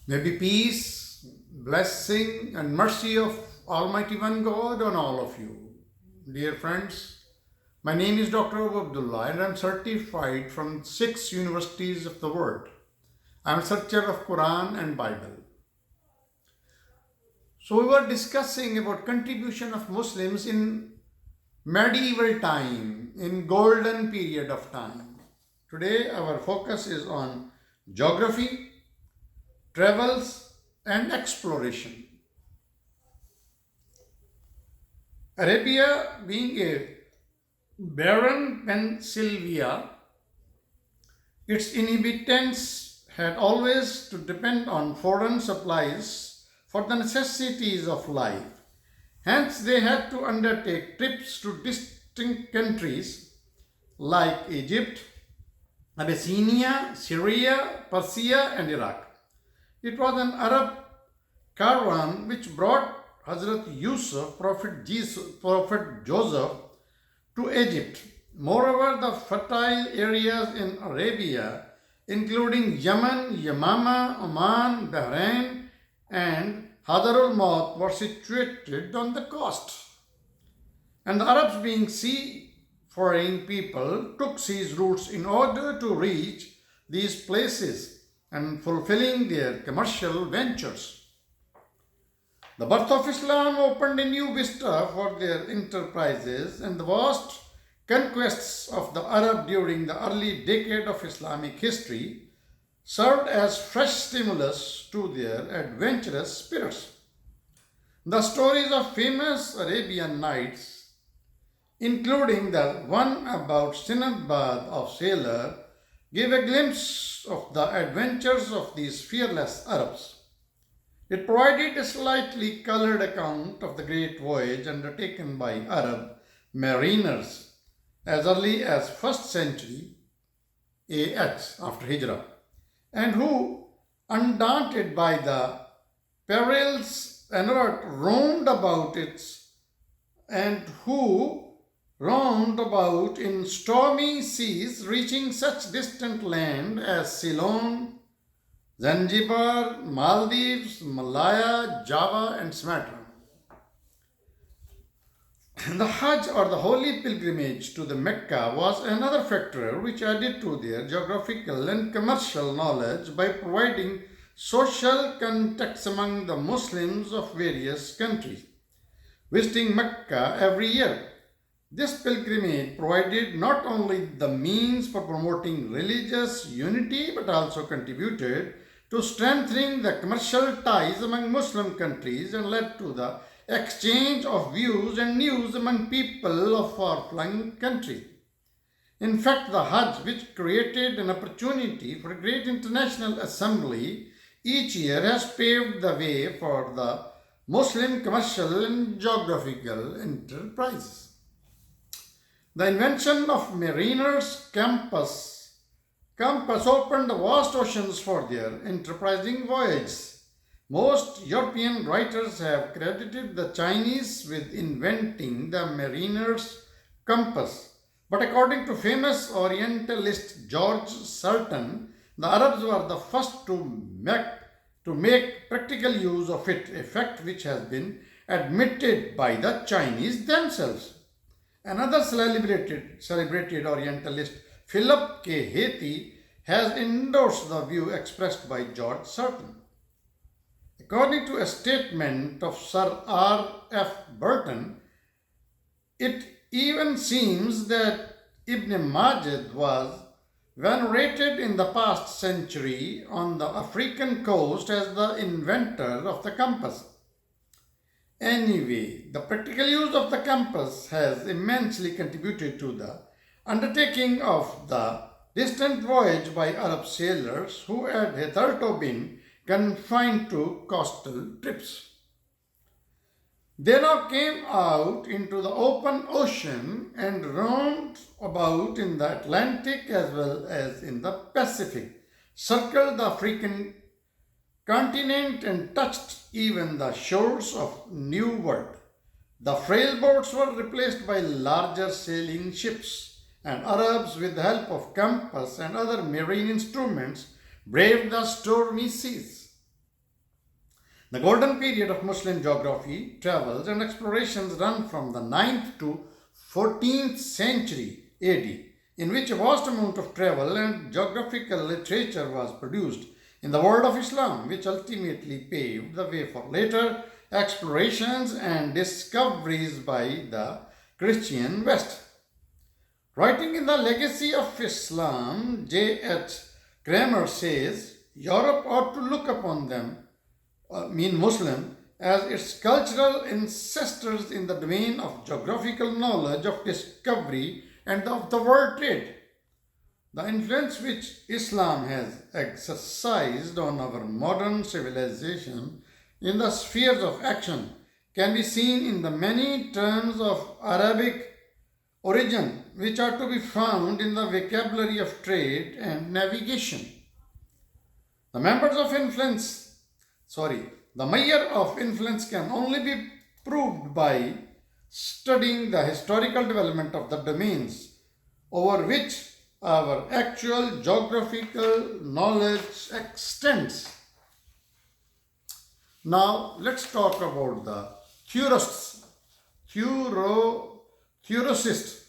May be peace, blessing, and mercy of Almighty One God on all of you. Dear friends, my name is Dr. Abu Abdullah and I am certified from 6 universities of the world. I am a searcher of Quran and Bible. So we were discussing about contribution of Muslims in medieval time, in golden period of time. Today our focus is on geography, travels, and exploration. Arabia, being a barren Pennsylvania, its inhabitants had always to depend on foreign supplies for the necessities of life. Hence, they had to undertake trips to distant countries like Egypt, Abyssinia, Syria, Persia, and Iraq. It was an Arab caravan which brought Hazrat Yusuf, Prophet Joseph, to Egypt. Moreover, the fertile areas in Arabia, including Yemen, Yamama, Oman, Bahrain, and Hadarul Maut, were situated on the coast. And the Arabs, being seafaring people, took these routes in order to reach these places and fulfilling their commercial ventures. The birth of Islam opened a new vista for their enterprises, and the vast conquests of the Arab during the early decade of Islamic history served as fresh stimulus to their adventurous spirits. The stories of famous Arabian Nights, including the one about Sinbad of Sailor, gave a glimpse of the adventures of these fearless Arabs. It provided a slightly colored account of the great voyage undertaken by Arab mariners as early as 1st century AH after Hijrah, and who, undaunted by the perils unearthed, roamed about in stormy seas, reaching such distant land as Ceylon, Zanzibar, Maldives, Malaya, Java, and Sumatra. The Hajj, or the holy pilgrimage to the Mecca, was another factor which added to their geographical and commercial knowledge by providing social context among the Muslims of various countries visiting Mecca every year. This pilgrimage provided not only the means for promoting religious unity but also contributed to strengthening the commercial ties among Muslim countries and led to the exchange of views and news among people of far-flung countries. In fact, the Hajj, which created an opportunity for a great international assembly each year, has paved the way for the Muslim commercial and geographical enterprises. The invention of mariners' compass opened the vast oceans for their enterprising voyages. Most European writers have credited the Chinese with inventing the mariner's compass. But according to famous Orientalist George Sarton, the Arabs were the first to make practical use of it, a fact which has been admitted by the Chinese themselves. Another celebrated Orientalist, Philip K. Hathi, has endorsed the view expressed by George Sarton. According to a statement of Sir R. F. Burton, it even seems that Ibn Majid was venerated in the past century on the African coast as the inventor of the compass. Anyway, the practical use of the compass has immensely contributed to the undertaking of the distant voyage by Arab sailors who had hitherto been confined to coastal trips. They now came out into the open ocean and roamed about in the Atlantic as well as in the Pacific, circled the African continent and touched even the shores of New World. The frail boats were replaced by larger sailing ships, and Arabs, with the help of compass and other marine instruments, braved the stormy seas. The golden period of Muslim geography, travels, and explorations run from the 9th to 14th century AD, in which a vast amount of travel and geographical literature was produced in the world of Islam, which ultimately paved the way for later explorations and discoveries by the Christian West. Writing in the Legacy of Islam, J.H. Kramer says, Europe ought to look upon them, Muslim, as its cultural ancestors in the domain of geographical knowledge, of discovery, and of the world trade. The influence which Islam has exercised on our modern civilization in the spheres of action can be seen in the many terms of Arabic origin which are to be found in the vocabulary of trade and navigation. The members of influence, the measure of influence can only be proved by studying the historical development of the domains over which our actual geographical knowledge extends. Now let's talk about the theorists. Theoricists.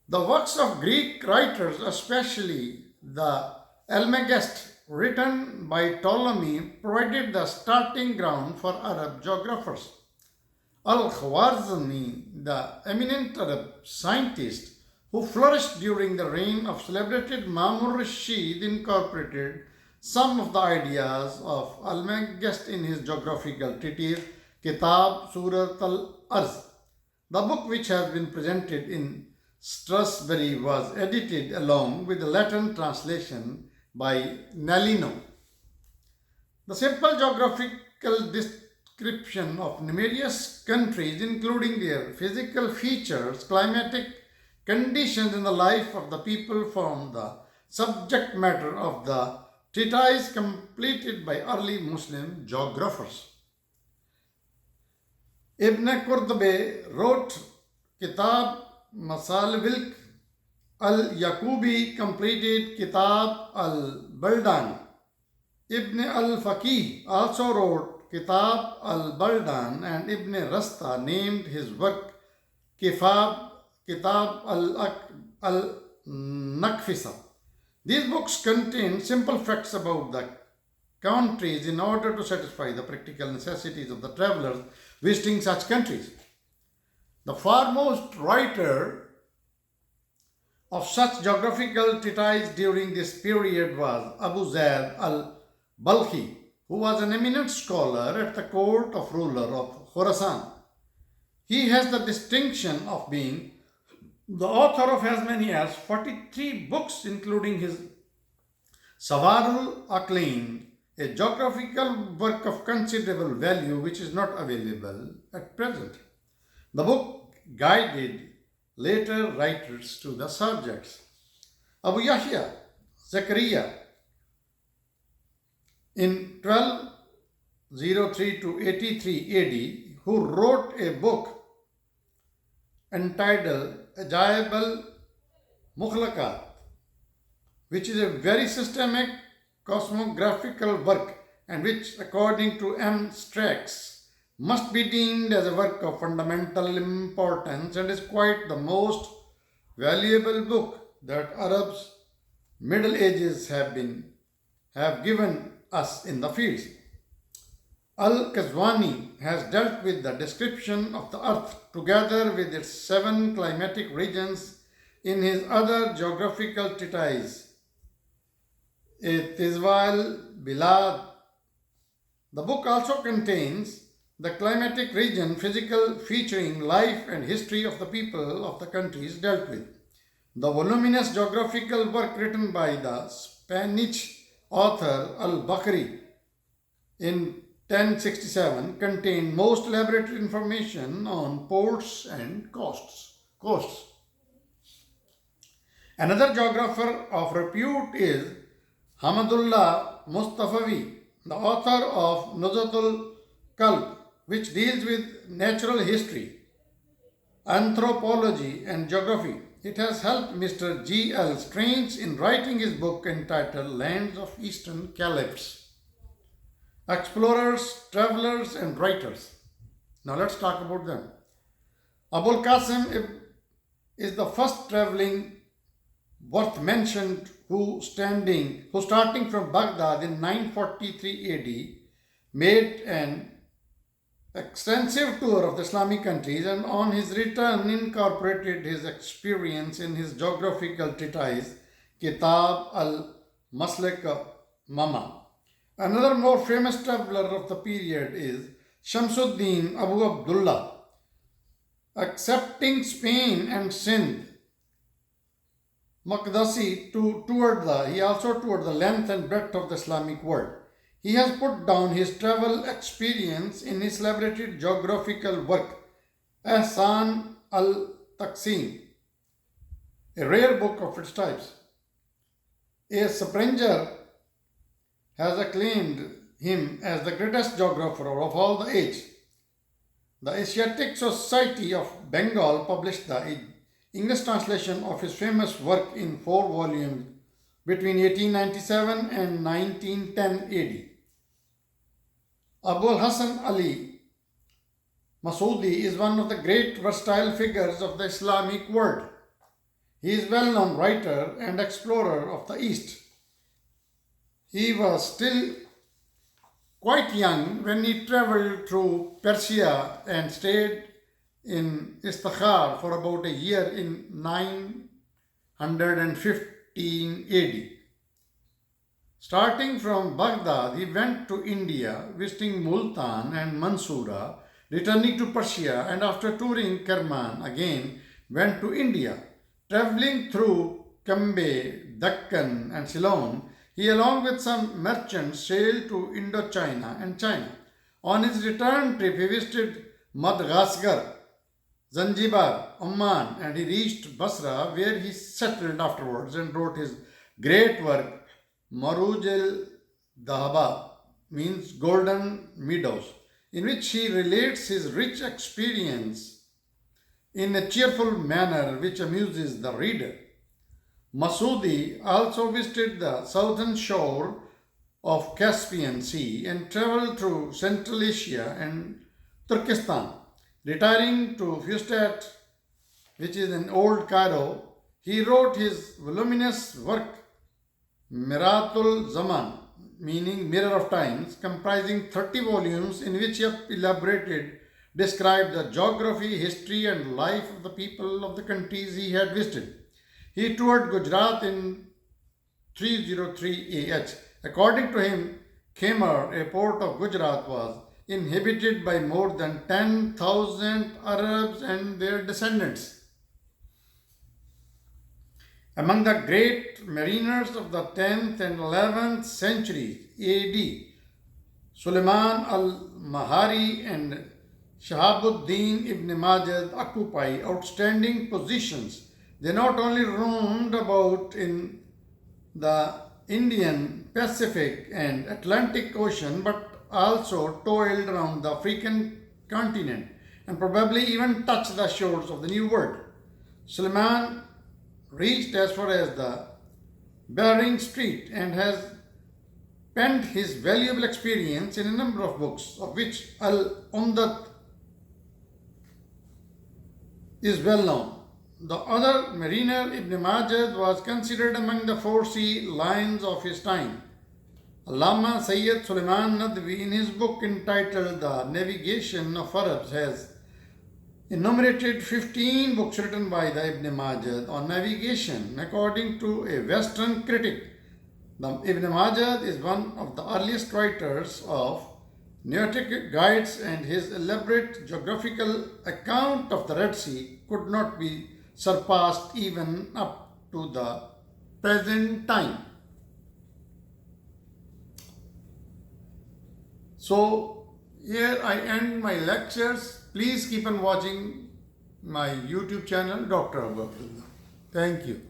The works of Greek writers, especially the Almagest, written by Ptolemy, provided the starting ground for Arab geographers. Al-Khwarizmi, the eminent Arab scientist who flourished during the reign of celebrated Mamur Rashid, incorporated some of the ideas of Almagest in his geographical treatise Kitab Surat al-Arz. The book, which has been presented in Strasbourg, was edited along with the Latin translation by Nalino. The simple geographical description of numerous countries, including their physical features, climatic conditions, and the life of the people, form the subject matter of the treatise completed by early Muslim geographers. Ibn Qurtubi wrote Kitab Masalvilk. Al-Yaqubi completed Kitab al-Baldan. Ibn al-Faqih also wrote Kitab al-Baldan, and Ibn Rasta named his work Kitab al-Naqfisa. These books contain simple facts about the countries in order to satisfy the practical necessities of the travelers visiting such countries. The foremost writer of such geographical treatise during this period was Abu Zayd al-Balkhi, who was an eminent scholar at the court of ruler of Khorasan. He has the distinction of being the author of as many as 43 books, including his Sawarul Aqlain, a geographical work of considerable value which is not available at present. The book guided later writers to the subjects. Abu Yahya Zakaria, in 1203 to 83 AD, who wrote a book entitled Ajaib al-Mukhlaqat, which is a very systematic cosmographical work and which, according to M. Strax, must be deemed as a work of fundamental importance and is quite the most valuable book that Arabs' Middle Ages have given us in the fields. Al-Qazwani has dealt with the description of the earth together with its 7 climatic regions in his other geographical treatise, Tizwal Bilad. The book also contains the climatic region physical featuring life and history of the people of the countries dealt with. The voluminous geographical work written by the Spanish author Al-Bakri in 1067 contained most elaborate information on ports and coasts. Another geographer of repute is Hamadullah Mustafavi, the author of Nuzatul Kalb, which deals with natural history, anthropology, and geography. It has helped Mr. G. L. Strange in writing his book entitled Lands of Eastern Caliphs. explorers, travelers, and writers. Now let's talk about them. Abul Qasim is the first traveling worth mentioned who starting from Baghdad in 943 AD made an extensive tour of the Islamic countries and on his return incorporated his experience in his geographical treatise Kitab al-Maslik Mama. Another more famous traveler of the period is Shamsuddin Abu Abdullah. Accepting Spain and Sindh, Maqdisi he also toured the length and breadth of the Islamic world. He has put down his travel experience in his celebrated geographical work, Ahsan al-Taqsim, a rare book of its types. A Sprenger has acclaimed him as the greatest geographer of all the age. The Asiatic Society of Bengal published the English translation of his famous work in 4 volumes between 1897 and 1910 AD. Abul Hasan Ali Masudi is one of the great versatile figures of the Islamic world. He is a well-known writer and explorer of the East. He was still quite young when he traveled through Persia and stayed in Istakhar for about a year in 915 AD. Starting from Baghdad, he went to India, visiting Multan and Mansura, returning to Persia, and after touring Kerman again went to India. Traveling through Cambay, Deccan and Ceylon, he along with some merchants sailed to Indochina and China. On his return trip, he visited Madagascar, Zanzibar, Oman, and he reached Basra, where he settled afterwards and wrote his great work Maruj al-Dhahaba, means golden meadows, in which he relates his rich experience in a cheerful manner which amuses the reader. Masudi also visited the southern shore of Caspian Sea and traveled through Central Asia and Turkestan. Retiring to Fustat, which is in Old Cairo, he wrote his voluminous work Miratul Zaman, meaning Mirror of Times, comprising 30 volumes in which he described the geography, history and life of the people of the countries he had visited. He toured Gujarat in 303 AH. According to him, Khemar, a port of Gujarat, was inhabited by more than 10,000 Arabs and their descendants. Among the great mariners of the 10th and 11th centuries AD, Suleiman al-Mahari and Shahabuddin ibn Majid occupy outstanding positions. They not only roamed about in the Indian, Pacific and Atlantic Ocean but also toiled around the African continent and probably even touched the shores of the New World. Suleiman reached as far as the Bering Strait and has penned his valuable experience in a number of books, of which Al-Umdat is well known. The other mariner, Ibn Majid, was considered among the 4 sea lions of his time. Allama Sayyid Suleiman Nadwi, in his book entitled The Navigation of Arabs, has enumerated 15 books written by the Ibn Majid on navigation. According to a Western critic, the Ibn Majid is one of the earliest writers of nautic guides, and his elaborate geographical account of the Red Sea could not be surpassed even up to the present time. So here I end my lectures. Please keep on watching my YouTube channel, Dr. Abu Abdullah. Thank you.